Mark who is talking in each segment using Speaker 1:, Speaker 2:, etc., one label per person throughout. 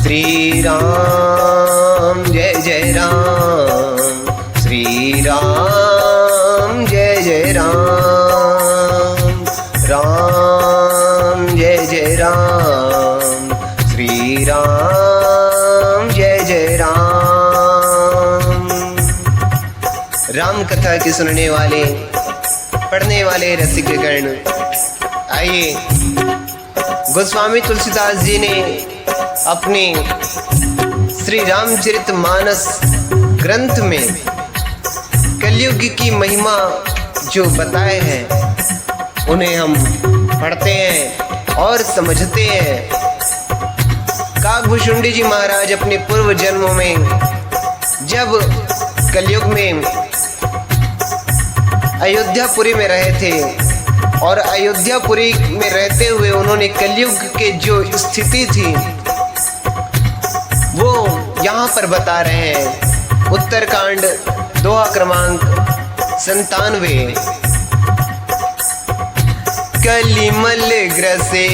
Speaker 1: श्री राम जय जय राम, श्री राम जय जय राम, राम जय जय राम, श्री राम जय जय राम। राम कथा के सुनने वाले, पढ़ने वाले रसिकगण, आइए गोस्वामी तुलसीदास जी ने अपने श्री रामचरितमानस ग्रंथ में कलयुग की महिमा जो बताए हैं उन्हें हम पढ़ते हैं और समझते हैं। काकभूषुंडी जी महाराज अपने पूर्व जन्मों में जब कलयुग में अयोध्यापुरी में रहे थे और अयोध्यापुरी में रहते हुए उन्होंने कलयुग के जो स्थिति थी वो यहाँ पर बता रहे हैं। उत्तरकांड दोहा क्रमांक 97। कलिमल ग्रसे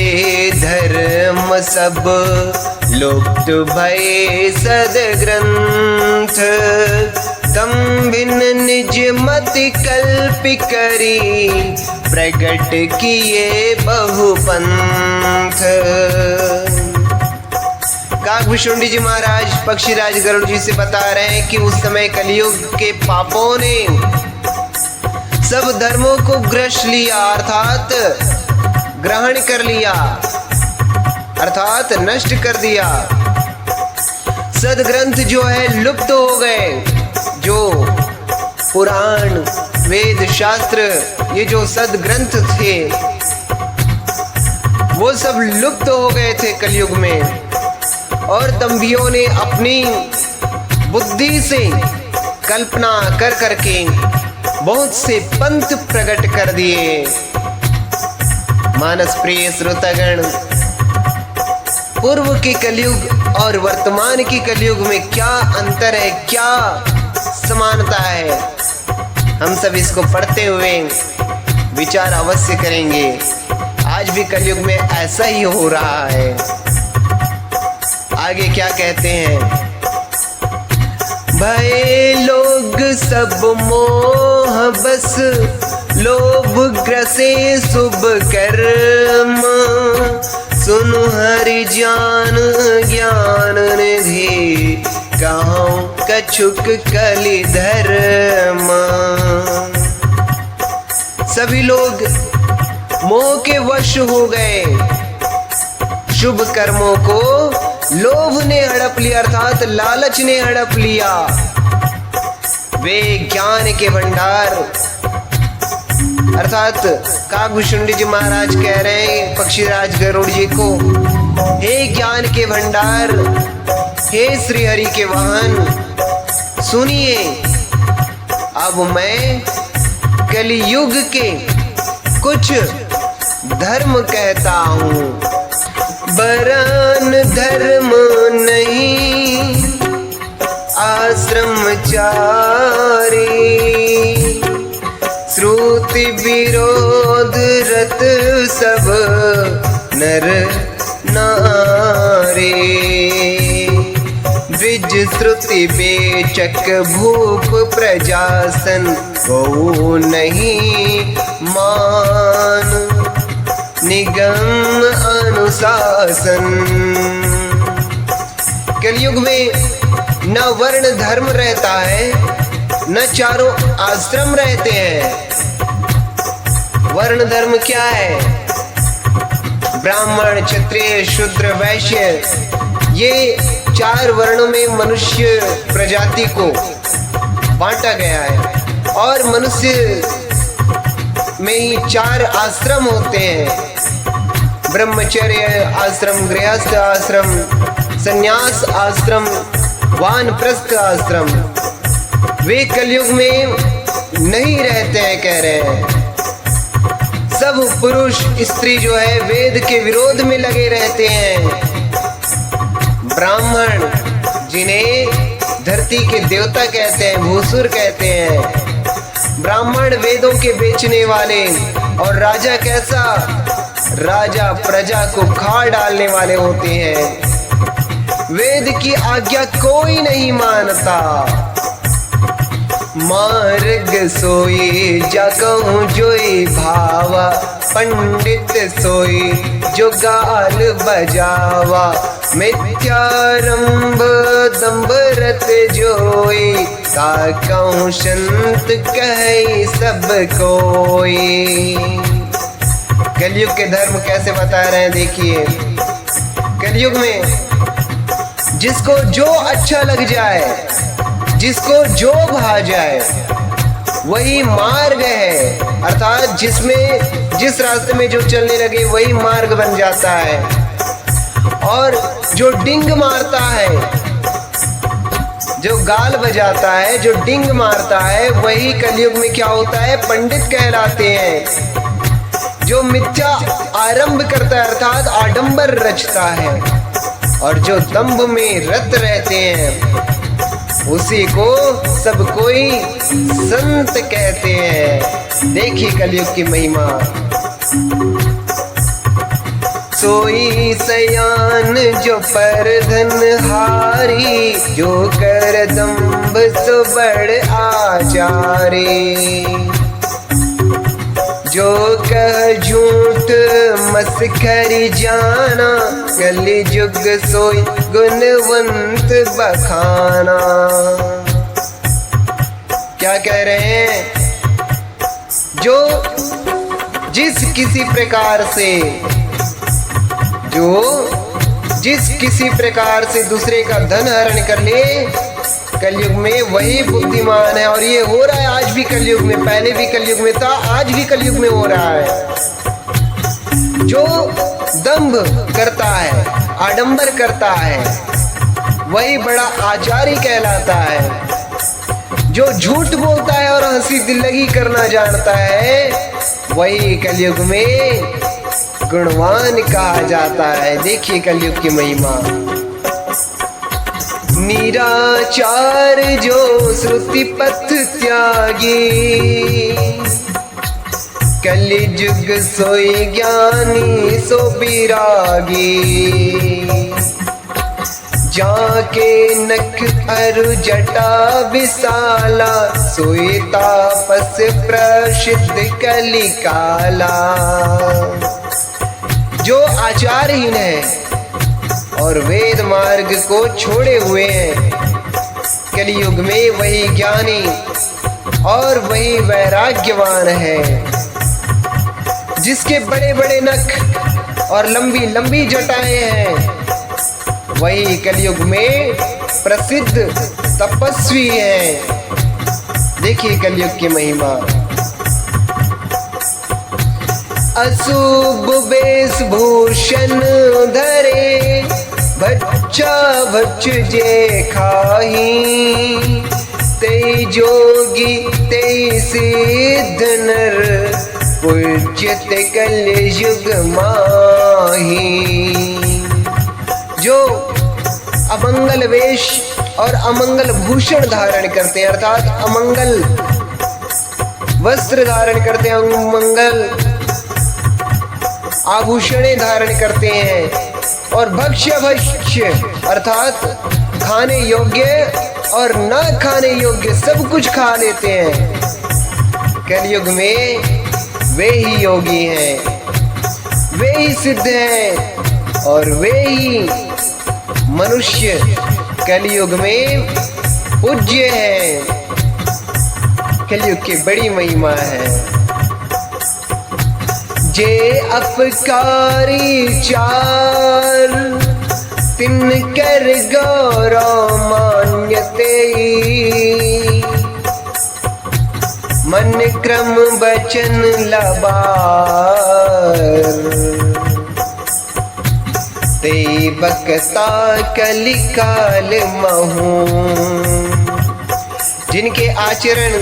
Speaker 1: धर्म सब, लुप्त भय सदग्रंथ, तम भिन्न निज मति कल्प करी, प्रगट किए बहुपंथ। काकभूषुंडी जी महाराज पक्षीराज गरुड़ जी से बता रहे हैं कि उस समय कलयुग के पापों ने सब धर्मों को ग्रस लिया, अर्थात ग्रहण कर लिया, अर्थात नष्ट कर दिया। सदग्रंथ जो है लुप्त हो गए, जो पुराण वेद शास्त्र ये जो सदग्रंथ थे वो सब लुप्त हो गए थे कलयुग में। और दंभियों ने अपनी बुद्धि से कल्पना कर करके बहुत से पंथ प्रकट कर दिए। मानस प्रिय श्रोतागण, पूर्व के कलयुग और वर्तमान की कलयुग में क्या अंतर है, क्या समानता है, हम सब इसको पढ़ते हुए विचार अवश्य करेंगे। आज भी कलयुग में ऐसा ही हो रहा है। आगे क्या कहते हैं? भय लोग सब मोह बस, लोभ ग्रसे शुभ कर्म, सुनु हरि ज्ञान ज्ञान निधि, कहूँ कछुक कलि धर्म। सभी लोग मोह के वश हो गए, शुभ कर्मों को लोभ ने हड़प लिया, अर्थात लालच ने हड़प लिया। वे ज्ञान के भंडार, अर्थात काकभूषुंडी जी महाराज कह रहे हैं पक्षीराज गरुड़ जी को, हे ज्ञान के भंडार, हे श्री हरि के वाहन, सुनिए अब मैं कलियुग के कुछ धर्म कहता हूँ। बरन धर्म नहीं आश्रमचारी, श्रुति विरोध रत सब नर नारी, द्विज श्रुति बेचक भूप प्रजासन, को नहीं मान निगम अनुशासन। कलयुग में न वर्ण धर्म रहता है, न चारों आश्रम रहते हैं। वर्ण धर्म क्या है? ब्राह्मण, क्षत्रिय, शूद्र, वैश्य, ये 4 वर्णों में मनुष्य प्रजाति को बांटा गया है। और मनुष्य में ही 4 आश्रम होते हैं, ब्रह्मचर्य आश्रम, गृहस्थ आश्रम, संन्यास आश्रम, वानप्रस्थ आश्रम। वे कलयुग में नहीं रहते हैं, कह रहे हैं। सब पुरुष स्त्री जो है वेद के विरोध में लगे रहते हैं। ब्राह्मण, जिन्हें धरती के देवता कहते हैं, भूसुर कहते हैं, ब्राह्मण वेदों के बेचने वाले। और राजा कैसा? राजा प्रजा को खा डालने वाले होते हैं। वेद की आज्ञा कोई नहीं मानता। मार्ग सोई जगहु जोई भावा, पंडित सोई जो गाल बजावा। मिथ्यारंभ दंभ रत जोई, ताकहु संत कहे सब कोई। कलयुग के धर्म कैसे बता रहे हैं, देखिए। कलयुग में जिसको जो अच्छा लग जाए, जिसको जो भा जाए, वही मार्ग है। अर्थात जिस रास्ते में जो चलने लगे वही मार्ग बन जाता है। और जो डिंग मारता है, जो गाल बजाता है, जो डिंग मारता है, वही कलयुग में क्या होता है, पंडित कहलाते हैं। जो मिथ्या आरंभ करता है अर्थात आडंबर रचता है, और जो दंभ में रत रहते हैं, उसी को सब कोई संत कहते हैं। देखिए कलयुग की महिमा। सोई सयान जो पर धनहारी, जो कर दंभ सो बड़ आचारी। जो कह झूठ मस्खरी जाना, कलि जुग सोई गुणवंत बखाना। क्या कह रहे हैं, जो जिस किसी प्रकार से दूसरे का धन हरण कर ले, कलयुग में वही बुद्धिमान है। और ये हो रहा है आज भी कलयुग में, पहले भी कलयुग में था, आज भी कलयुग में हो रहा है। जो दंभ करता है, आडंबर करता है, वही बड़ा आचारी कहलाता है। जो झूठ बोलता है और हंसी दिल्लगी करना जानता है, वही कलयुग में गुणवान कहा जाता है। देखिए कलयुग की महिमा। निराचार जो श्रुति पथ त्यागी, कलि जुग सोई ज्ञानी सो बिरागी। जाके नख अरु जटा विशाला, सोई तापस प्रसिद्ध कलिकाला। जो आचारहीन है और वेद मार्ग को छोड़े हुए हैं, कलयुग में वही ज्ञानी और वही वैराग्यवान है। जिसके बड़े बड़े नख और लंबी लंबी जटाएं हैं, वही कलयुग में प्रसिद्ध तपस्वी है। देखिए कलयुग की महिमा। अशुभ वेशभूषण धरे, बच्चा बच जे खाही। ते जोगी ते सिद्ध नर, पूज्यत कलयुग माही। जो अमंगल वेश और अमंगल भूषण धारण करते हैं, अर्थात अमंगल वस्त्र धारण करते हैं, अमंगल आभूषणें धारण करते हैं, और भक्ष्य भक्ष्य अर्थात खाने योग्य और न खाने योग्य सब कुछ खा लेते हैं। कलयुग में वे ही योगी हैं, वे ही सिद्ध हैं, और वे ही मनुष्य कलयुग में पूज्य हैं। कलयुग की बड़ी महिमा है। जे अपकारी चार, तिन कर गौरव मान्यते। मन क्रम बचन लबार, ते बकता कलिकाल महू। जिनके आचरण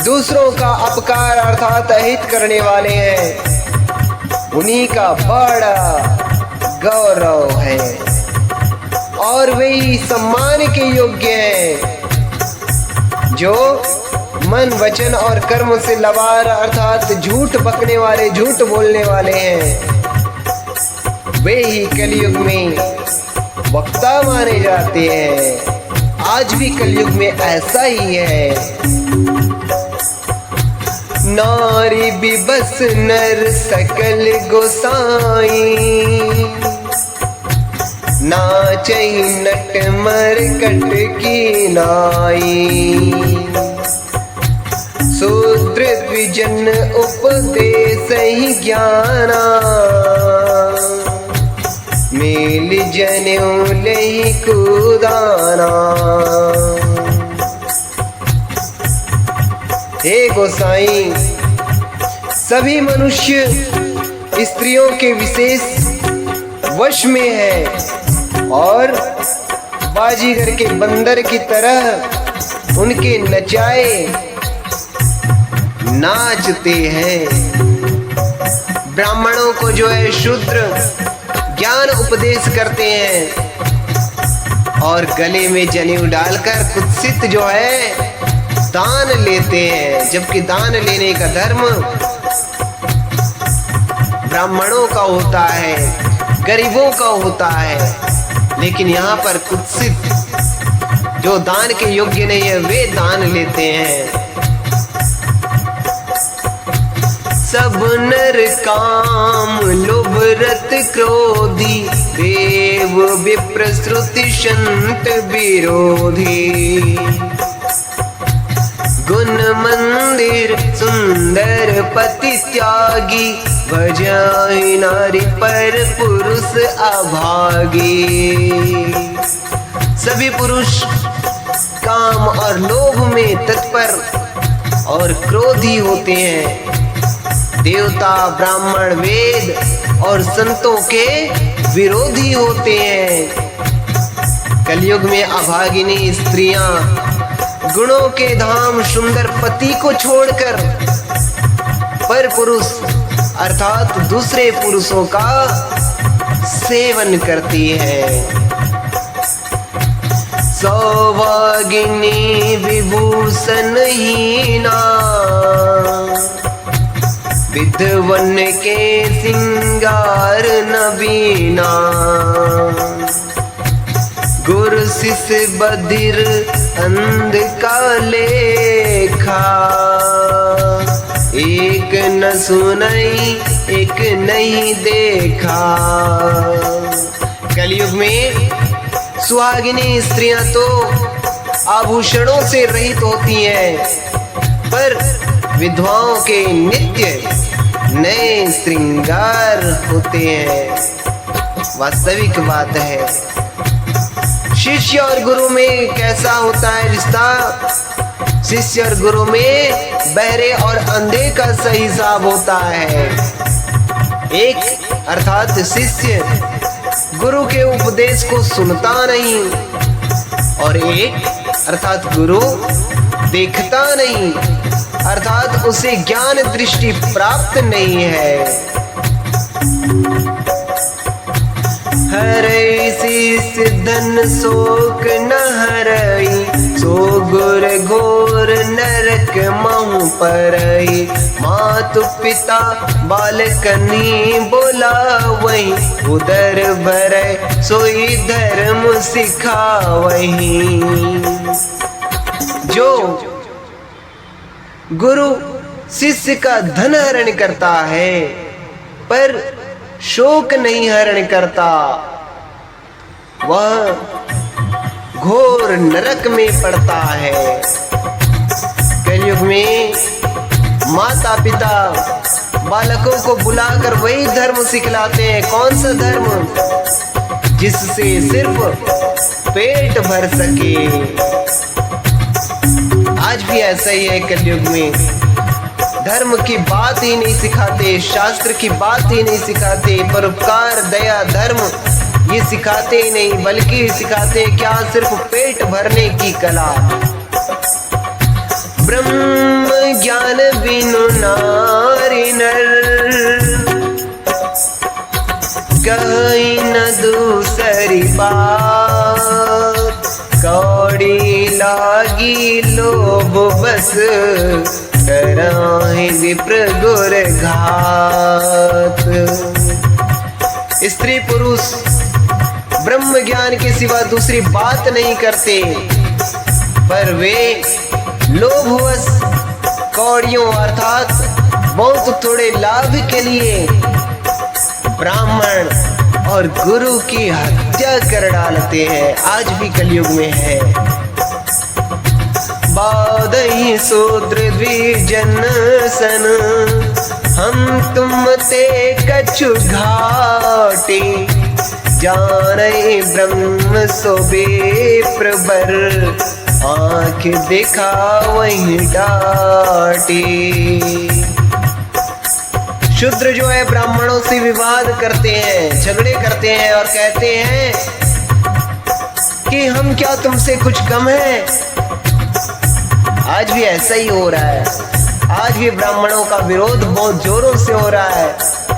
Speaker 1: दूसरों का अपकार अर्थात अहित करने वाले हैं, उन्हीं का बड़ा गौरव है, और वही सम्मान के योग्य हैं। जो मन वचन और कर्म से लबार अर्थात झूठ बकने वाले, झूठ बोलने वाले हैं, वे ही कलयुग में वक्ता माने जाते हैं। आज भी कलयुग में ऐसा ही है। नारी भी बस नर सकल गोसाई, नाचई नट मरकट की नाई। शूद्र द्विजन उपदेश ही ज्ञाना, मेल जनेऊ लई कूदाना। हे गोसाई, सभी मनुष्य स्त्रियों के विशेष वश में है और बाजीगर के बंदर की तरह उनके नचाए नाचते हैं। ब्राह्मणों को जो है शूद्र ज्ञान उपदेश करते हैं और गले में जनेऊ डालकर कुत्सित जो है दान लेते हैं, जबकि दान लेने का धर्म ब्राह्मणों का होता है, गरीबों का होता है। लेकिन यहाँ पर कुत्सित जो दान के योग्य नहीं है वे दान लेते हैं। सब नर काम लोभ रत क्रोधी, देव विप्र श्रुति संत विरोधी। गुण मंदिर सुंदर पति त्यागी, भजाई नारी पर पुरुष अभागी। सभी पुरुष काम और लोभ में तत्पर और क्रोधी होते हैं। देवता ब्राह्मण वेद और संतों के विरोधी होते हैं। कलयुग में अभागिनी स्त्रियां गुणों के धाम सुंदर पति को छोड़कर पर पुरुष अर्थात दूसरे पुरुषों का सेवन करती है। सौभागिनी विभूषण हीना, विधवन के सिंगार नबीना। गुरु शिष्य बधिर अंध का लेखा, एक न सुनाई एक नहीं देखा। कलयुग में सुहागिनी स्त्रियां तो आभूषणों से रहित होती हैं, पर विधवाओं के नित्य नए श्रृंगार होते हैं। वास्तविक बात है। शिष्य और गुरु में कैसा होता है रिश्ता? शिष्य और गुरु में बहरे और अंधे का सही हिसाब होता है। एक अर्थात शिष्य गुरु के उपदेश को सुनता नहीं और एक अर्थात गुरु देखता नहीं, अर्थात उसे ज्ञान दृष्टि प्राप्त नहीं है। हरई शिष्य धन शोक न हरई, सो गुर घोर नरक महु परई। मातु पिता बालकनी बोला वही, उदर भरै सोई धर्म सिखावही। जो गुरु शिष्य का धन हरण करता है पर शोक नहीं हरण करता, वह घोर नरक में पड़ता है। कलयुग में माता पिता बालकों को बुलाकर वही धर्म सिखलाते हैं। कौन सा धर्म? जिससे सिर्फ पेट भर सके। आज भी ऐसा ही है। कलयुग में धर्म की बात ही नहीं सिखाते, शास्त्र की बात ही नहीं सिखाते, परोपकार दया धर्म ये सिखाते ही नहीं, बल्कि सिखाते क्या? सिर्फ पेट भरने की कला। ब्रह्म ज्ञान बिनु नारी नर, कहीं न दूसरी बात। कौड़ी लागी लोभ बस, कराहे विप्र गुर घात। स्त्री पुरुष ब्रह्म ज्ञान के सिवा दूसरी बात नहीं करते, पर वे लोभवश कौड़ियों अर्थात बहुत थोड़े लाभ के लिए ब्राह्मण और गुरु की हत्या कर डालते हैं। आज भी कलयुग में है। बादई शूद्र द्विजन सन, हम तुम ते कछु घाटी, जाने ब्रह्म सोबे प्रबर, आंख देखा वही डाटी। शूद्र जो है ब्राह्मणों से विवाद करते हैं, झगड़े करते हैं और कहते हैं कि हम क्या तुमसे कुछ कम है। आज भी ऐसा ही हो रहा है। आज भी ब्राह्मणों का विरोध बहुत जोरों से हो रहा है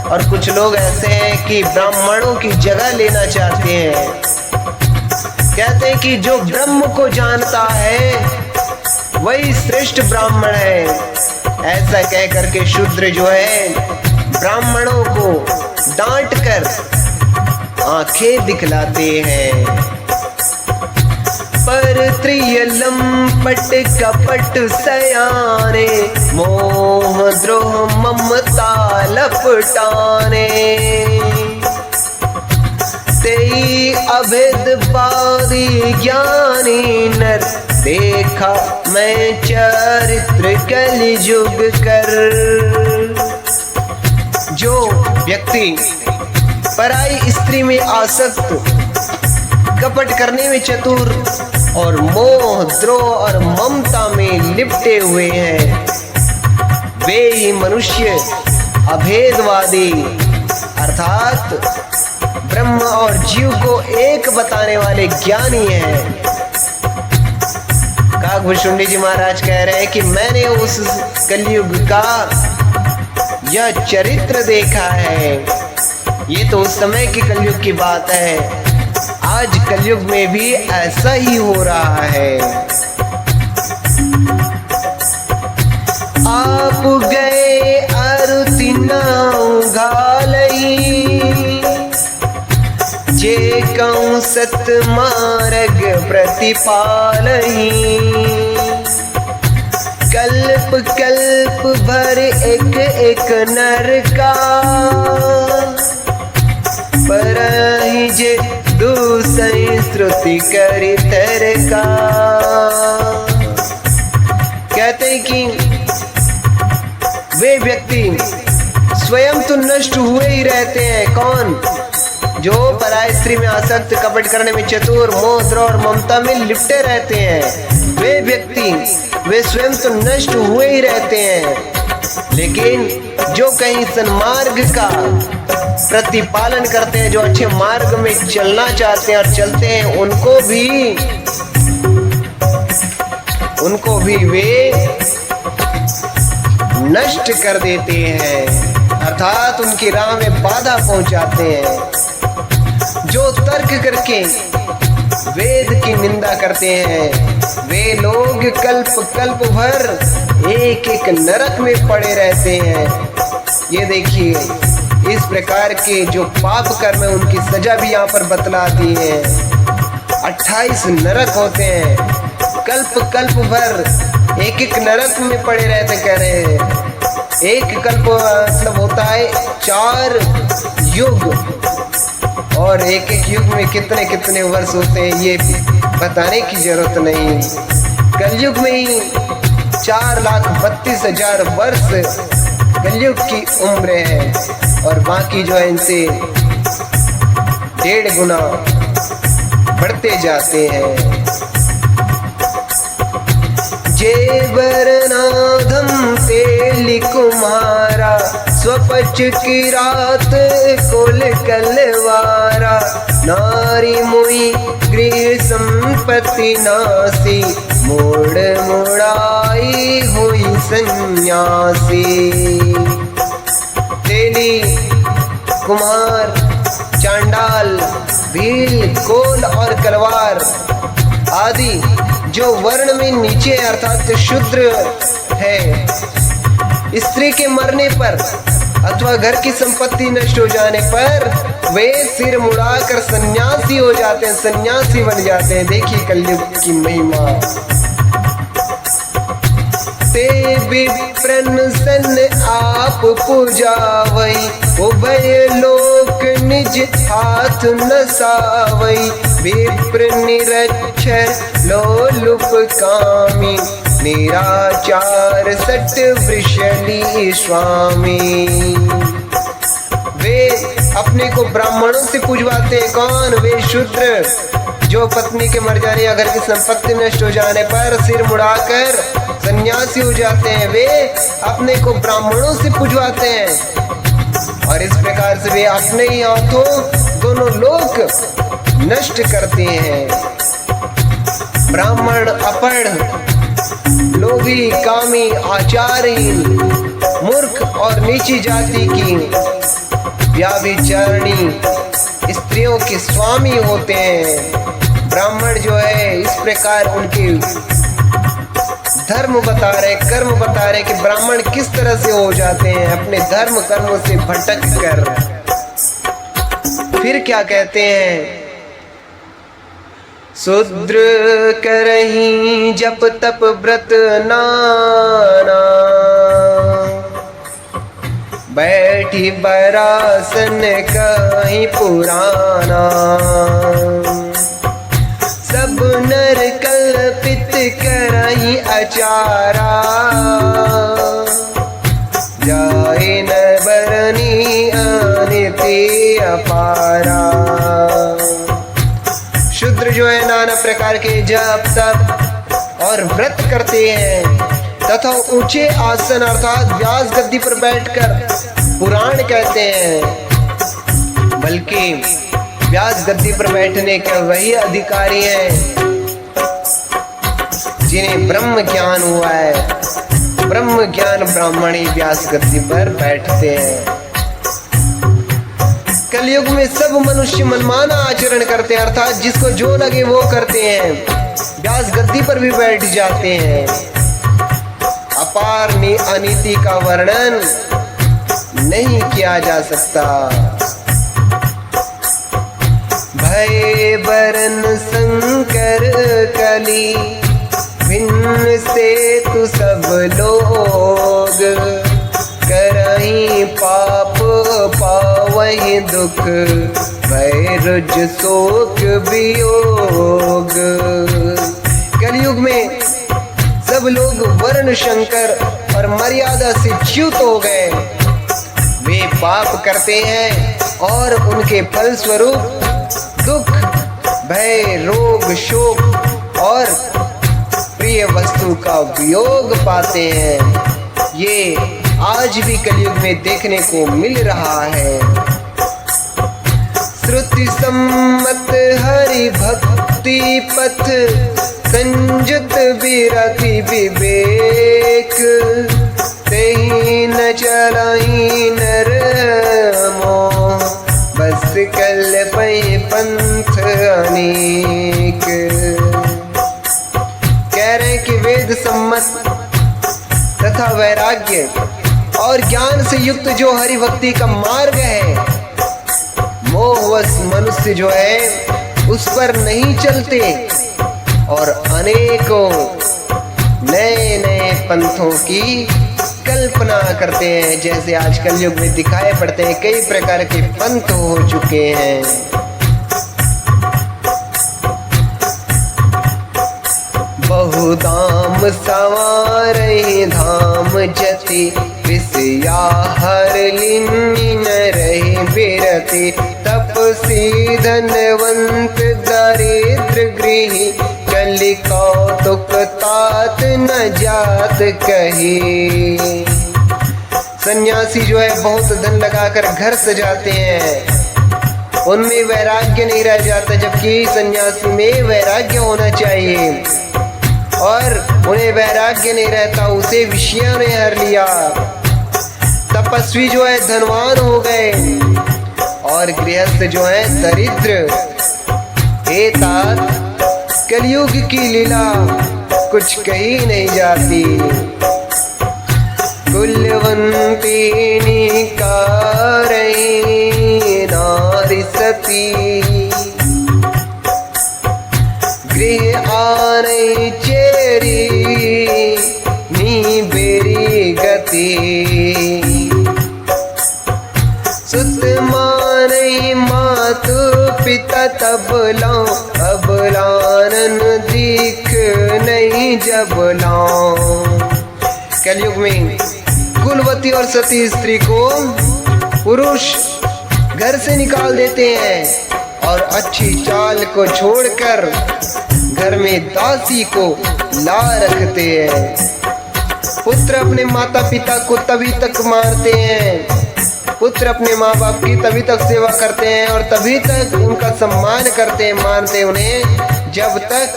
Speaker 1: और कुछ लोग ऐसे हैं कि ब्राह्मणों की जगह लेना चाहते हैं। कहते हैं कि जो ब्रह्म को जानता है वही श्रेष्ठ ब्राह्मण है। ऐसा कह करके शूद्र जो है ब्राह्मणों को डांट कर आंखें दिखलाते हैं। पर त्रियलम पट कपट सयाने, मोह द्रोह ममता लपटाने, तेई अभेदवादी ज्ञानी नर, देखा मैं चरित्र कलयुग कर। जो व्यक्ति पराई स्त्री में आसक्त, कपट करने में चतुर और मोह द्रोह और ममता में लिपटे हुए हैं, वे ही मनुष्य अभेदवादी अर्थात ब्रह्म और जीव को एक बताने वाले ज्ञानी हैं। काकभुशुंडी जी महाराज कह रहे हैं कि मैंने उस कलयुग का यह चरित्र देखा है। ये तो उस समय की कलयुग की बात है, आज कलयुग में भी ऐसा ही हो रहा है। आप गए अरुति नाउ घालई, जे कहूँ सत मार्ग प्रतिपालई, कल्प कल्प भर एक एक नर का, पर ही जे दूसरी श्रुति करी तर का। कहते हैं कि वे व्यक्ति स्वयं तो नष्ट हुए ही रहते हैं। कौन? जो पराय स्त्री में आसक्त, कपट करने में चतुर, मोह द्रोह और ममता में लिपटे रहते हैं, वे व्यक्ति वे स्वयं तो नष्ट हुए ही रहते हैं। लेकिन जो कहीं सन्मार्ग का प्रतिपालन करते हैं, जो अच्छे मार्ग में चलना चाहते हैं और चलते हैं, उनको भी वे नष्ट कर देते हैं अर्थात उनकी राह में बाधा पहुंचाते हैं। जो तर्क करके वेद की निंदा करते हैं, वे लोग कल्प कल्प भर एक एक नरक में पड़े रहते हैं। ये देखिए, इस प्रकार के जो पाप कर्म है उनकी सजा भी यहाँ पर बतला दी है। 28 नरक होते हैं, कल्प कल्प भर एक एक नरक में पड़े रहते। कह रहे हैं एक कल्प मतलब होता है 4 युग, और एक एक युग में कितने कितने वर्ष होते हैं ये बताने की जरूरत नहीं। कलयुग में ही 4,32,000 वर्ष कलयुग की उम्र है, और बाकी जो है इनसे 1.5 गुना बढ़ते जाते हैं। जेबरनाधम तेली कुमारा, स्वपच की रात कोल कलवारा, नारी मुई गृह संपत्ति नासी, मोड़ मोड़ाई हुई सन्यासी। तेली, कुम्हार, चांडाल, भील, कोल और कलवार आदि जो वर्ण में नीचे अर्थात शूद्र है, स्त्री के मरने पर अथवा घर की संपत्ति नष्ट हो जाने पर वे सिर मुड़ाकर सन्यासी हो जाते हैं, सन्यासी बन जाते हैं। देखिए कलयुग की महिमा। ते विप्रन सन आप पूजावई, उभय लोक निज हाथ नसावई। विप्र निरक्षर लोलुप कामी, निराचार सट वृषली स्वामी। वे अपने को ब्राह्मणों से पूजवाते हैं। कौन? वे शूद्र जो पत्नी के मर जाने या घर की संपत्ति नष्ट हो जाने पर सिर मुड़ाकर सन्यासी हो जाते हैं। वे अपने को ब्राह्मणों से पूजवाते हैं और इस प्रकार से वे अपने ही हाथों दोनों लोक नष्ट करते हैं। ब्राह्मण अपढ़, लोभी, कामी, आचारहीन, मूर्ख और नीची जाति की व्याभिचारिणी स्त्रियों के स्वामी होते हैं। ब्राह्मण जो है इस प्रकार उनके धर्म बता रहे, कर्म बता रहे कि ब्राह्मण किस तरह से हो जाते हैं अपने धर्म कर्मों से भटक कर। फिर क्या कहते हैं? शूद्र करहीं जप तप व्रत नाना, बैठी बरासन कहीं पुराना। सब नर कल्पित करहीं अचारा, जाए न बरनी अनिति अपारा। शूद्र जो है नाना प्रकार के जप तप और व्रत करते हैं तथा ऊंचे आसन अर्थात व्यास गद्दी पर बैठकर पुराण कहते हैं। बल्कि व्यास गद्दी पर बैठने के वही अधिकारी हैं जिन्हें ब्रह्म ज्ञान हुआ है। ब्रह्म ज्ञान ब्राह्मणी व्यास गद्दी पर बैठते हैं। कलयुग में सब मनुष्य मनमाना आचरण करते हैं अर्थात जिसको जो लगे वो करते हैं। व्यास गद्दी पर भी बैठ जाते हैं। अपार अनीति का वर्णन नहीं किया जा सकता। भय बरन संकर कली, भिन्न से तु सब लोग। करहीं पाप पावहीं दुख, भय रुज शोक वियोग। कलयुग में सब लोग वर्ण शंकर और मर्यादा से च्युत हो गए। वे पाप करते हैं और उनके फल स्वरूप दुख, भय, रोग, शोक और प्रिय वस्तु का वियोग पाते हैं। ये आज भी कलयुग में देखने को मिल रहा है। श्रुति सम्मत हरि भक्ति पथ, संयुत विरति विवेक। तेहि न चलहि नर मोह, बस कल्पहि पंथ अनेक। कह रहे हैं कि वेद सम्मत तथा वैराग्य और ज्ञान से युक्त जो हरि भक्ति का मार्ग है, मोहवश मनुष्य जो है उस पर नहीं चलते और अनेकों नए नए पंथों की कल्पना करते हैं। जैसे आज कलयुग में दिखाई पड़ते हैं कई प्रकार के पंथ हो चुके हैं। बहुधाम सवारहि धाम जति, विषया हर लीनी न रही बिरति। तपसी धनवंत दरिद्र गृही, कलि कौतुक तात न जात कही। सन्यासी जो है बहुत धन लगाकर घर सजाते हैं, उनमें वैराग्य नहीं रह जाता, जबकि सन्यासी में वैराग्य होना चाहिए। और उन्हें वैराग्य नहीं रहता, उसे विषयों ने हर लिया। तपस्वी जो है धनवान हो गए और गृहस्थ जो है दरिद्र। हे तात, कलयुग की लीला कुछ कही नहीं जाती। कुलवंती निकारई, नारी सती, गृह आने चेरी नी बेरी गति, सुत माने मातु पिता तब लाओ, अब लानन दिख नहीं जब लाओ। कलयुग में कुलवती और सती स्त्री को पुरुष घर से निकाल देते हैं और अच्छी चाल को छोड़कर घर में दासी को ला रखते हैं। पुत्र अपने माता पिता को तभी तक मारते हैं, पुत्र अपने माँ बाप की तभी तक सेवा करते हैं और तभी तक उनका सम्मान करते हैं, मानते उन्हें, जब तक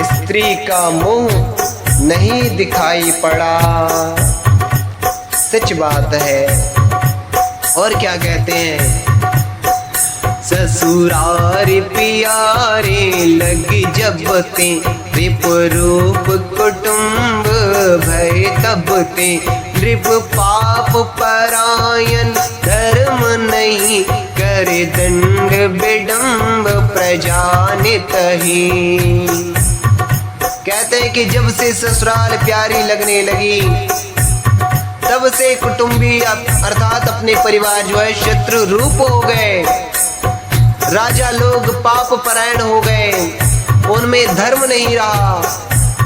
Speaker 1: स्त्री का मुंह नहीं दिखाई पड़ा। सच बात है। और क्या कहते हैं, ससुरारी प्यारे लगी जब ते, विपरूप कुटुंब भय तब ते, नृप पाप परायण धर्म नहीं, करे दंड विडम्ब प्रजा नितहि। कहते हैं कि जब से ससुराल प्यारी लगने लगी तब से कुटुंबी अर्थात अपने परिवार जो है शत्रु रूप हो गए, राजा लोग पाप परायण हो गए, उनमें धर्म नहीं रहा,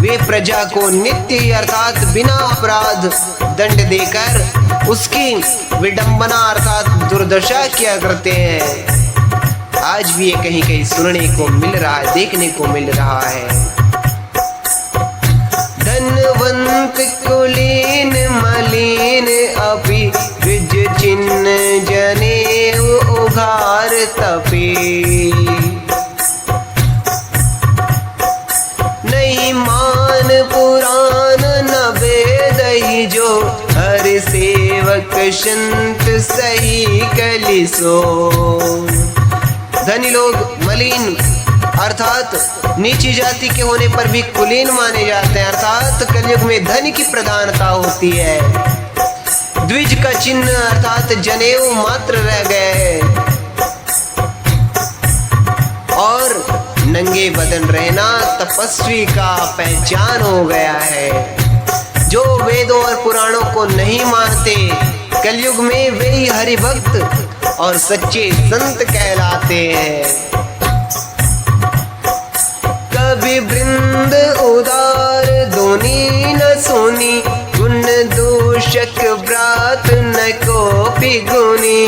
Speaker 1: वे प्रजा को नित्य अर्थात बिना अपराध दंड देकर उसकी विडंबना अर्थात दुर्दशा किया करते हैं। आज भी ये कहीं कहीं सुनने को मिल रहा है, देखने को मिल रहा है। धनवंत कुलीन मलिन अभी, द्विज चिन्ह जने उघार तपे, नहीं मान पुराण न वेदहि जो, हर सेवक संत सही कलिसो। धनी लोग मलिन अर्थात नीची जाति के होने पर भी कुलीन माने जाते हैं, अर्थात कलयुग में धन की प्रधानता होती है। द्विज का चिन्ह अर्थात जनेऊ मात्र रह गए और नंगे बदन रहना तपस्वी का पहचान हो गया है। जो वेदों और पुराणों को नहीं मानते कलयुग में वे ही हरिभक्त और सच्चे संत कहलाते हैं। कवि वृंद उदार दोनी न सुनी, गुण दूषक व्रात न को पिगुनी,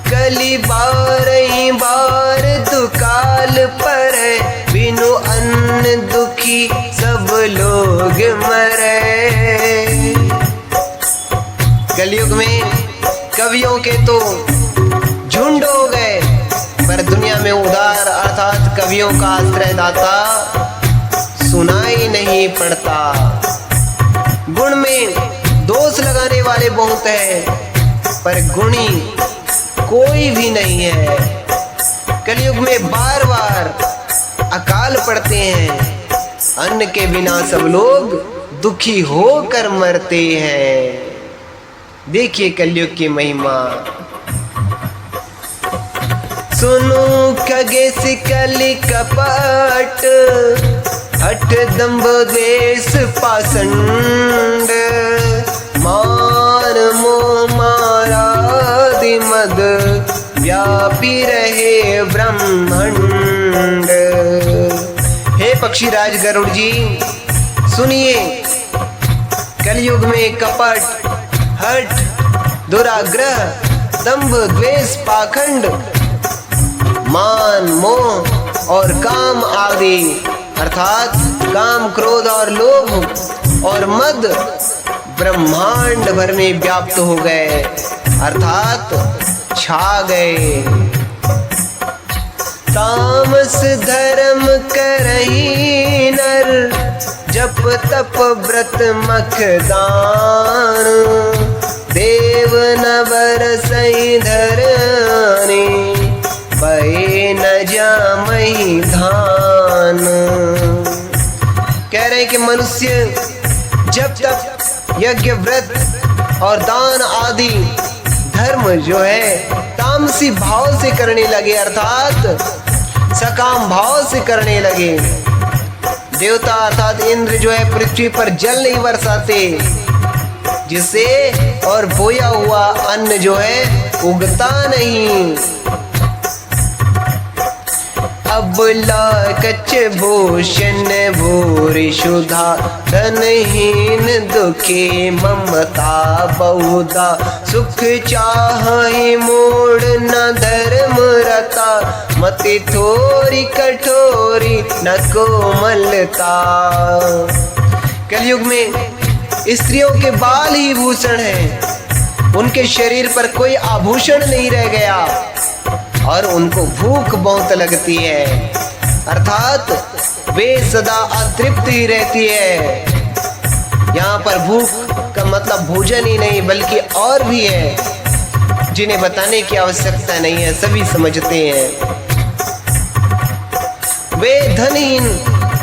Speaker 1: कली बारई बार दुकाल पर, बिनु अन्न दुखी सब लोग मरे। कलयुग में कवियों के तो झुंड हो गए, पर दुनिया में उदार अर्थात कवियों का आश्रयदाता सुनाई नहीं पड़ता। गुण में दोष लगाने वाले बहुत हैं, पर गुणी कोई भी नहीं है। कलयुग में बार बार अकाल पड़ते हैं, अन्न के बिना सब लोग दुखी होकर मरते हैं। देखिए कलयुग की महिमा। सुनो खगेश कलि कपट, हठ दंभ द्वेष पाषंड, मान मोह मारादि मद, व्यापी रहे ब्रह्मांड। हे पक्षीराज गरुड़ जी सुनिए, कलयुग में कपट, हठ, दुराग्रह, दंभ, द्वेष, पाखंड, मान, मोह और काम आदि अर्थात काम, क्रोध और लोभ और मद ब्रह्मांड भर में व्याप्त हो गए अर्थात छा गए। तामस धर्म करही नर, जप तप व्रत मखदान, देव नवर सही धरनी, पए न जामहि धान। कह रहे हैं कि मनुष्य जब तक यज्ञ व्रत और दान आदि धर्म जो है तामसी भाव से करने लगे, अर्थात सकाम भाव से करने लगे। देवता अर्थात इंद्र जो है पृथ्वी पर जल नहीं बरसाते, जिससे और बोया हुआ अन्न जो है उगता नहीं। अबला कच्च भूषण भूरि शुधा, धनहीन दुखी ममता बहुधा। सुख चाहि मोड़ न धर्म रता, मति थोरी कठोरी न कोमलता। कलयुग में स्त्रियों के बाल ही भूषण हैं, उनके शरीर पर कोई आभूषण नहीं रह गया और उनको भूख बहुत लगती है, अर्थात वे सदा अतृप्त ही रहती है। यहाँ पर भूख का मतलब भोजन ही नहीं बल्कि और भी है, जिन्हें बताने की आवश्यकता नहीं है, सभी समझते हैं। वे धनहीन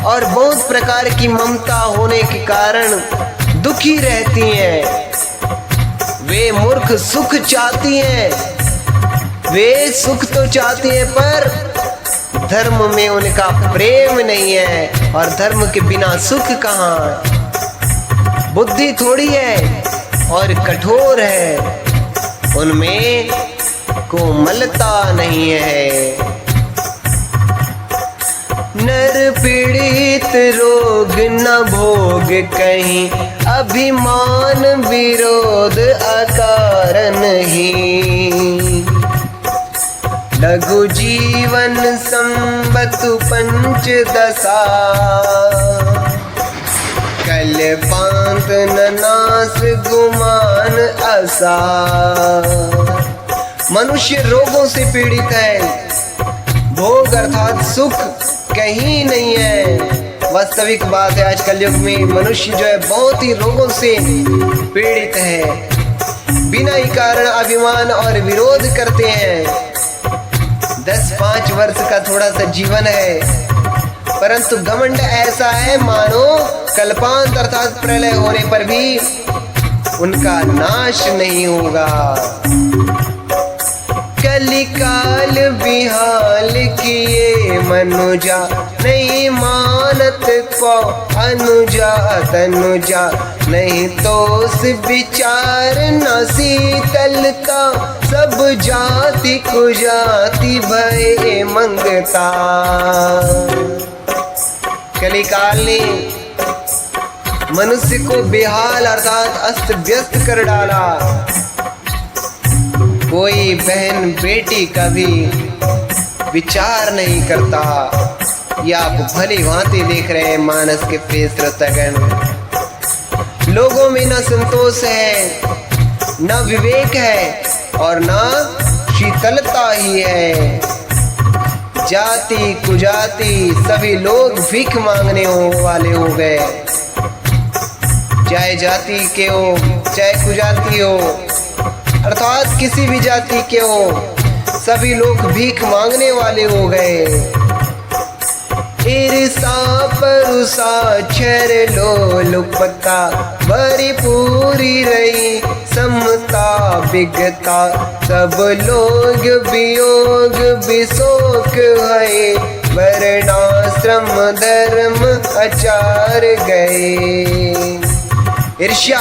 Speaker 1: और बहुत प्रकार की ममता होने के कारण दुखी रहती हैं। वे मूर्ख सुख चाहती हैं, वे सुख तो चाहती हैं पर धर्म में उनका प्रेम नहीं है, और धर्म के बिना सुख कहाँ। बुद्धि थोड़ी है और कठोर है, उनमें कोमलता नहीं है। नर पीड़ित रोग न भोग कहीं, अभिमान विरोध अकारण ही। लघु जीवन संबतु पंचदशा, कल्पांत न नाश गुमान आशा। मनुष्य रोगों से पीड़ित है, भोग अर्थात सुख कहीं नहीं है। वास्तविक बात है, आज कलयुग में मनुष्य जो है बहुत ही रोगों से पीड़ित है। बिना ही कारण अभिमान और विरोध करते हैं। 10-5 वर्ष का थोड़ा सा जीवन है, परंतु घमंड ऐसा है मानो कल्पांत अर्थात प्रलय होने पर भी उनका नाश नहीं होगा। कलिकाल बिहाल किए मनुजा, नहीं मानत को अनुजा तनुजा। नहीं तोस विचार न शीतलता, सब जाति कुजाति भय मंगता। कलिकाल ने मनुष्य को बेहाल अर्थात अस्त व्यस्त कर डाला। कोई बहन बेटी का भी विचार नहीं करता। ये आप भली भांति देख रहे हैं मानस के फेस रतगण। लोगों में न संतोष है, न विवेक है और न शीतलता ही है। जाति कुजाति सभी लोग भीख मांगने वाले हो गए, चाहे जाति के हो चाहे कुजाति हो, अर्थात किसी भी जाति के हो, सभी लोग भीख मांगने वाले हो गए। ईर्षा परुषा छर लोलुपता, भरी पूरी रही समता विगता। सब लोग वियोग विशोक है, वर्णाश्रम धर्म आचार गए। ईर्ष्या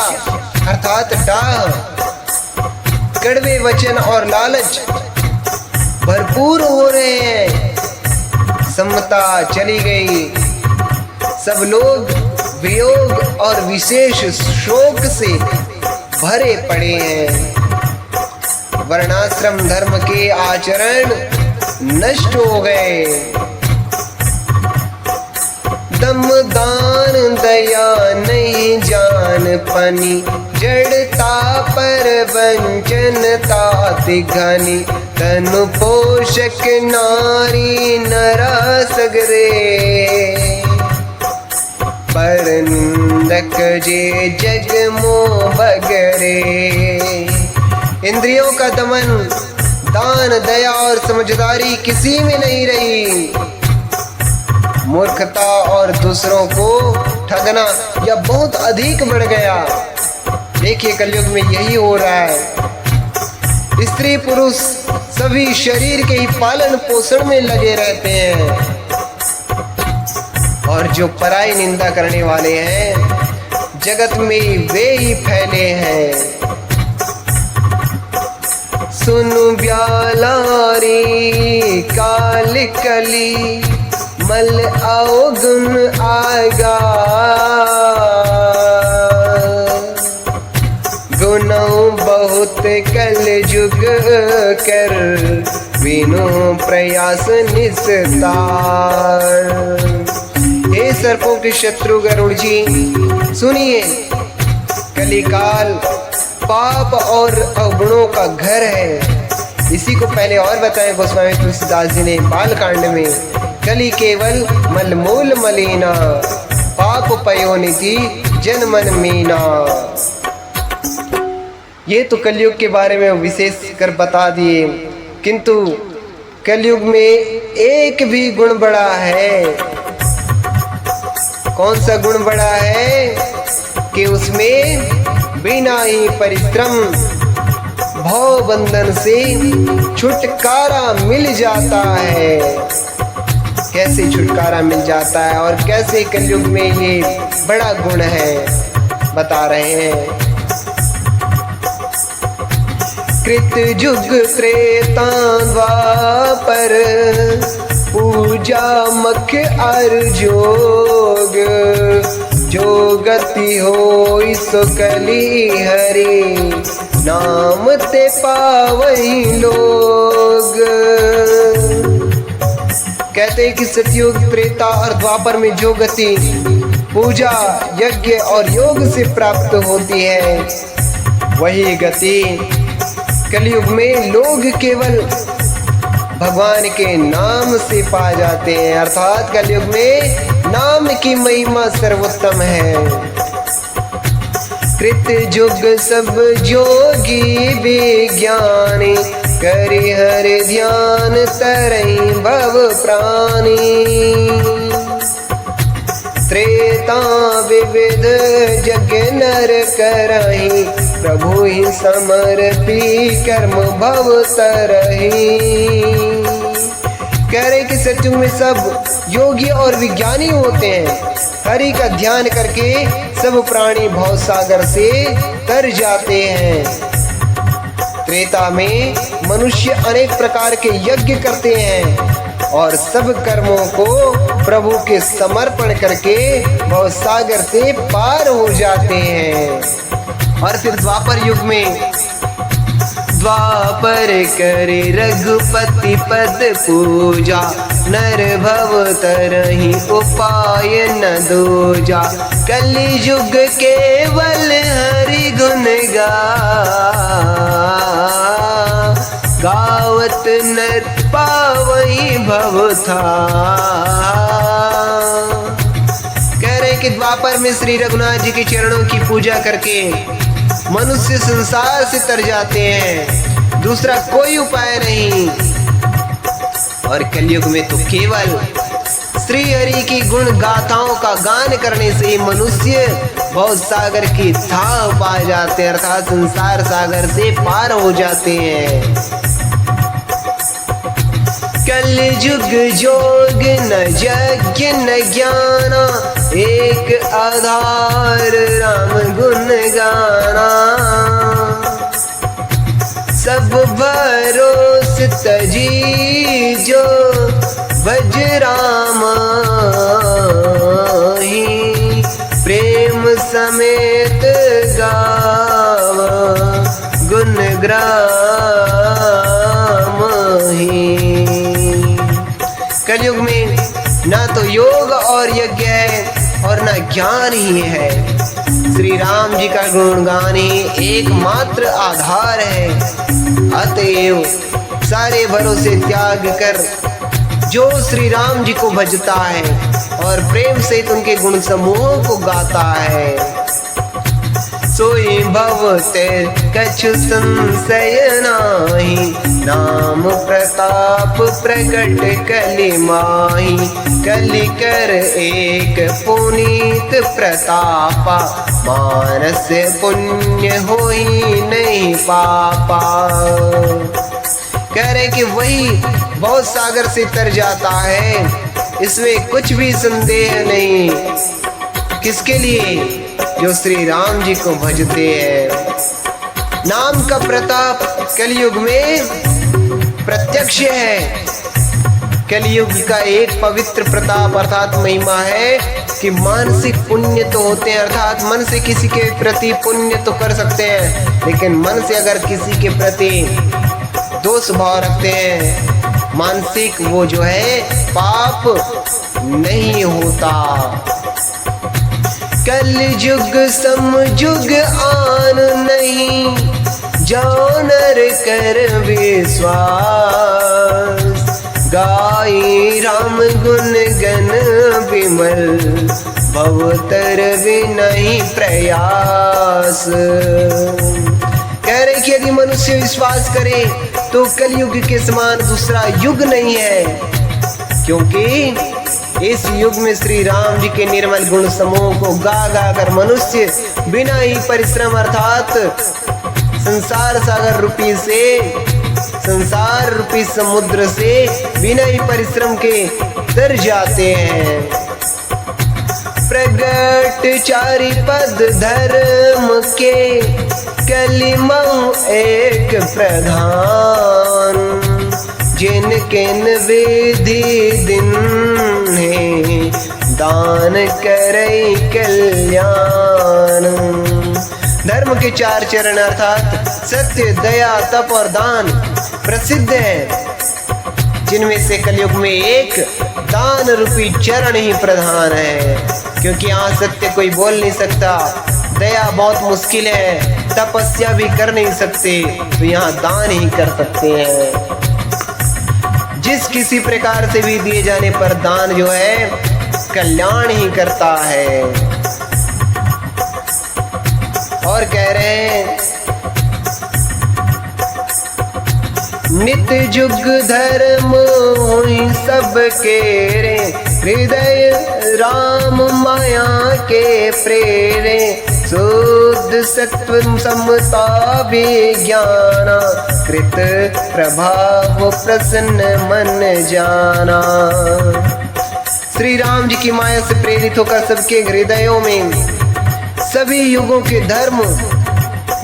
Speaker 1: अर्थात डाह, कड़वे वचन और लालच भरपूर हो रहे हैं। समता चली गई, सब लोग वियोग और विशेष शोक से भरे पड़े हैं। वर्णाश्रम धर्म के आचरण नष्ट हो गए। दमदान दया नहीं जान पनी, जड़ता पर वंचनता तिघनी। तनु पोषक नारी नरा सगरे, पर निंदक जे जग मोह बगरे। इंद्रियों का दमन, दान दया और समझदारी किसी में नहीं रही। मूर्खता और दूसरों को ठगना यह बहुत अधिक बढ़ गया। देखिए कलयुग में यही हो रहा है। स्त्री पुरुष सभी शरीर के ही पालन पोषण में लगे रहते हैं, और जो पराई निंदा करने वाले हैं जगत में वे ही फैले हैं। सुनु ब्यालारी काल कली मल आओ गुण आएगा, गुणों बहुत कल जुग कर बिनु प्रयास निस्तार। हे सर्पों के शत्रु गरुड़ जी सुनिए, कलिकाल पाप और अवगुणों का घर है। इसी को पहले और बताएं गोस्वामी तुलसीदास जी ने बालकांड में, कली केवल मलमूल मलिना पाप पयोनिधि जन मन मीना। ये तो कलयुग के बारे में विशेष कर बता दिए, किंतु कलयुग में एक भी गुण बड़ा है। कौन सा गुण बड़ा है कि उसमें बिना ही परिश्रम भव बंधन से छुटकारा मिल जाता है। कैसे छुटकारा मिल जाता है और कैसे कलयुग में ये बड़ा गुण है बता रहे हैं। कृत युग त्रेता द्वापर पूजा मख अर जोग, जो गति हो सो कली हरि नाम ते पावई लोग। कहते हैं कि सतयुग त्रेता और द्वापर में जो गति पूजा यज्ञ और योग से प्राप्त होती है, वही गति कलयुग में लोग केवल भगवान के नाम से पा जाते हैं। अर्थात कलयुग में नाम की महिमा सर्वोत्तम है। कृत युग सब जोगी विज्ञानी करि हरि ध्यान तरई भव प्राणी। त्रेता विविध जग नर करहि प्रभु ही समर्पी कर्म भव तरहि। कह रहे कि सत्युग में सब योगी और विज्ञानी होते हैं। हरि का ध्यान करके सब प्राणी भव सागर से तर जाते हैं। त्रेता में मनुष्य अनेक प्रकार के यज्ञ करते हैं और सब कर्मों को प्रभु के समर्पण करके भव सागर से पार हो जाते हैं। और फिर द्वापर युग में द्वापर करे रघुपति पद पूजा, नर भव तरहि उपाय न दूजा। कलि युग केवल हरि गुण गावत नर पावई भव था। कह रहे कि द्वापर में श्री रघुनाथ जी के चरणों की पूजा करके मनुष्य संसार से तर जाते हैं, दूसरा कोई उपाय नहीं। और कलयुग में तो केवल श्री हरि की गुण गाथाओं का गान करने से ही मनुष्य भव सागर की थाह पा जाते हैं, अर्थात संसार सागर से पार हो जाते हैं। कलयुग जोग न यज्ञ न ज्ञान, एक आधार राम गुण गाना। सब भरोस तजी जो भज राम ही, प्रेम समेत गाव गुण ग्राम ही। कलयुग में ना तो योग और यज्ञ है और ना ज्ञान ही है। श्री राम जी का गुणगान ही एकमात्र आधार है। अतएव सारे भरोसे त्याग कर जो श्री राम जी को भजता है और प्रेम से उनके गुण समूहों को गाता है, सोई भवते कछु संशय नाही। नाम प्रताप प्रकट कलि माही। कलि कर एक पुनीत प्रतापा। मानस पुण्य होई नहीं पापा। कह रहे कि वही बहुत सागर से तर जाता है, इसमें कुछ भी संदेह नहीं। किसके लिए? जो श्री राम जी को भजते हैं। नाम का प्रताप कलयुग में प्रत्यक्ष है। कलयुग का एक पवित्र प्रताप अर्थात महिमा है कि मानसिक पुण्य तो होते हैं, अर्थात मन से किसी के प्रति पुण्य तो कर सकते हैं, लेकिन मन से अगर किसी के प्रति दोष भाव रखते हैं मानसिक, वो जो है पाप नहीं होता। कलयुग समयुग आन नहीं। जाओ नर कर विश्वास। गाई राम गुण गण विमल। भवतर विनहि प्रयास। कह रहे कि यदि मनुष्य विश्वास करे तो कलयुग के समान दूसरा युग नहीं है, क्योंकि इस युग में श्री राम जी के निर्मल गुण समूह को गा गा कर मनुष्य बिना ही परिश्रम अर्थात संसार सागर रूपी से, संसार रूपी समुद्र से बिना ही परिश्रम के तर जाते हैं। प्रगट चारि पद धर्म के। कलिमऊ एक प्रधान। जिन किन विधि दिन है। दान करई कल्याण। धर्म के 4 चरण अर्थात सत्य, दया, तप और दान प्रसिद्ध है, जिनमें से कलयुग में एक दान रूपी चरण ही प्रधान है। क्योंकि यहाँ सत्य कोई बोल नहीं सकता, दया बहुत मुश्किल है, तपस्या भी कर नहीं सकते, तो यहाँ दान ही कर सकते हैं। जिस किसी प्रकार से भी दिए जाने पर दान जो है कल्याण ही करता है। और कह रहे हैं नित्य जुग धर्म हुई सबके रे। हृदय राम माया के प्रेरे। शुद्ध सत्व समता विज्ञान। कृत प्रभाव प्रसन्न मन जाना। श्री राम जी की माया से प्रेरित होकर सबके हृदयों में सभी युगों के धर्म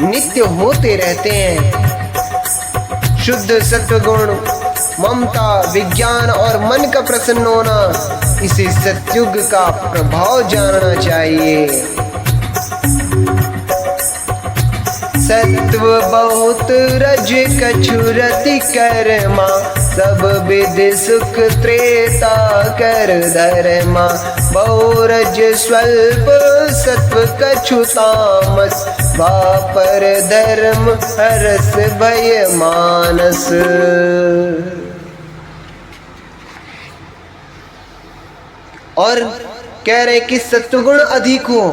Speaker 1: नित्य होते रहते हैं। शुद्ध सत्वगुण, ममता, विज्ञान और मन का प्रसन्न होना, इसे सत्युग का प्रभाव जानना चाहिए। सत्व बहुत रज कछु रति कर्मा। सब विधि सुख त्रेता कर धर्मा। बहुरज स्वल्प सत्व कछु तामस। वापर धर्म हरस भय मानस। और कह रहे कि सत्वगुण अधिक हो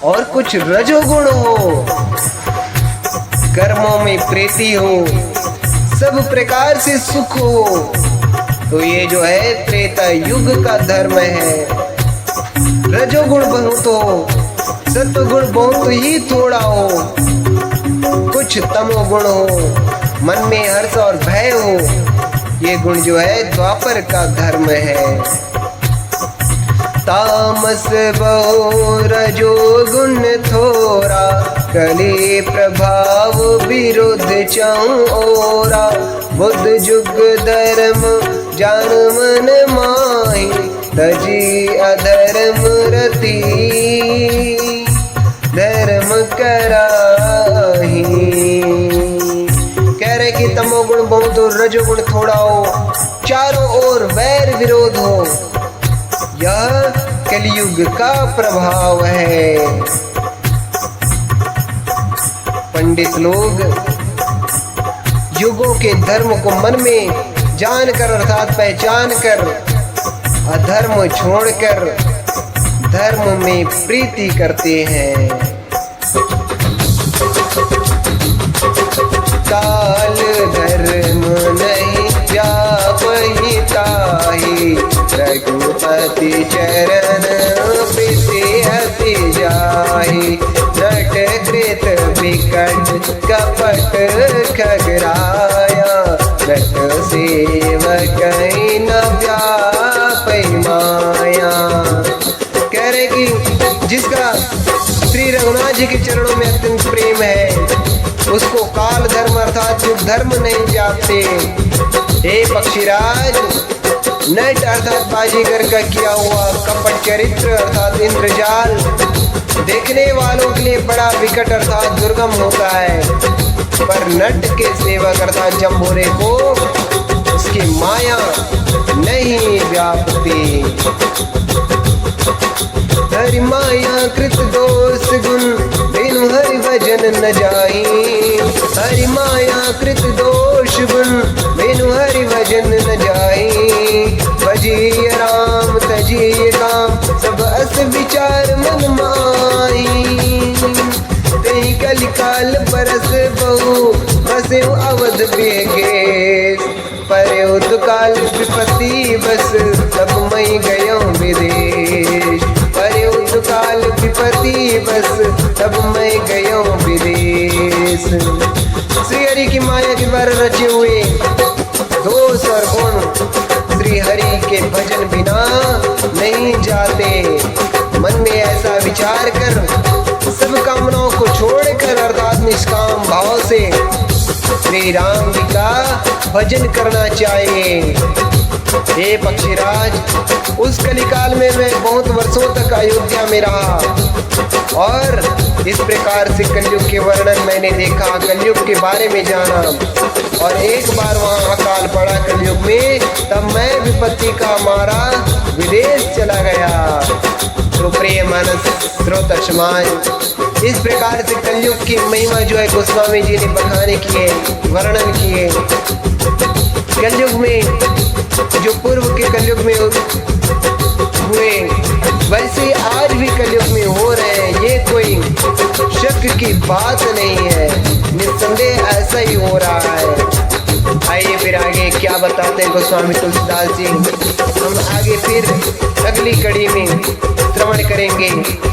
Speaker 1: और कुछ रजोगुण हो, कर्मों में प्रीति हो, सब प्रकार से सुख हो, तो ये जो है त्रेता युग का धर्म है। रजोगुण बहुत हो, सत्वगुण बहुत ही थोड़ा हो, कुछ तमोगुण हो, मन में हर्ष और भय हो, ये गुण जो है द्वापर का धर्म है। तामस बहु रजो गुण थोरा। कली प्रभाव विरुद्ध चौं ओरा। बुद्ध जुग धर्म जान मन माही। तजी अधर्म रति धर्म कराही। कह रहे कि तमोगुण बहुत हो, रजोगुण थोड़ा हो, चारों ओर वैर विरोध हो, यह कलयुग का प्रभाव है। पंडित लोग युगों के धर्म को मन में जानकर अर्थात पहचान कर अधर्म छोड़कर धर्म में प्रीति करते हैं। काल धर्म नहीं व्यापहि ताहि, रघुपति चरण प्रीति अति जाहि। नट कृत विकट कपट खगराया, नट सेवक न व्यापहि माया। कह रहे कि जिसका श्री रघुनाथ जी के चरणों में अत्यंत प्रेम है, उसको काल धर्म अर्थात युग धर्म नहीं व्यापते। हे पक्षीराज, नट अर्थात बाजीगर का किया हुआ कपट चरित्र अर्थात इंद्रजाल देखने वालों के लिए बड़ा विकट अर्थात दुर्गम होता है, पर नट के सेवक अर्थात जम्बूरे को उसकी माया नहीं व्यापती। हरि माया कृत दोष गुण, बिनु हरि भजन न जाई। हरि माया कृत दोष गुण, बिनु हरि भजन न जाई। भजिय राम तजिय काम, सब अस विचार मन माही। तेहि कलि काल बरस बहु, बसेउ अवध बेगे। पर्यो काल विपत्ति बस, तब मई गयो विदेश। पर्यो काल विपत्ति बस, तब मैं गयो विदेश। श्री हरि की माया के द्वारा रचे हुए दोष और गुण श्री हरि के भजन बिना नहीं जाते। मन में ऐसा विचार कर सब कामनाओं को छोड़कर अर्थात निष्काम भाव से श्री राम जी का भजन करना चाहिए। हे पक्षीराज, उस कलिकाल में मैं बहुत वर्षों तक अयोध्या में रहा और इस प्रकार से कलयुग के वर्णन मैंने देखा, कलयुग के बारे में जाना। और एक बार वहाँ अकाल पड़ा कलयुग में, तब मैं विपत्ति का मारा विदेश चला गया। तो प्रिय मानस श्रोतक्षमाय, इस प्रकार से कलयुग की महिमा जो है गोस्वामी जी ने बखाने किए, वर्णन किए। कलयुग में जो पूर्व के कलयुग में हुए वैसे आज भी कलयुग में हो रहे हैं, ये कोई शक की बात नहीं है, निस्संदेह ऐसा ही हो रहा है। आइए फिर आगे क्या बताते हैं गोस्वामी तुलसीदास जी, हम आगे फिर अगली कड़ी में श्रवण करेंगे,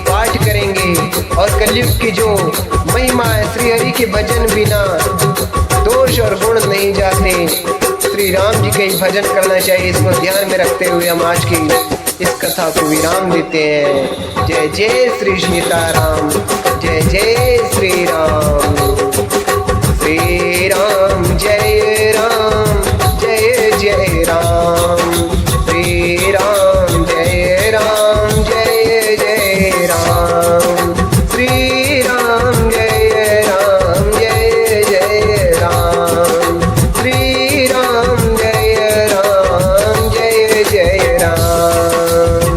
Speaker 1: पाठ करेंगे और कलयुग की जो महिमा है, श्री हरि के भजन बिना दोष और गुण नहीं जाते, श्री राम जी का ही भजन करना चाहिए। इसको ध्यान में रखते हुए हम आज की इस कथा को विराम देते हैं। जय जय श्री सीताराम, जय जय श्री राम। श्री राम जय राम, जय जय राम। श्री राम जय राम, जय जय राम। श्री राम जय राम, जय जय राम। श्री राम जय राम, जय जय राम।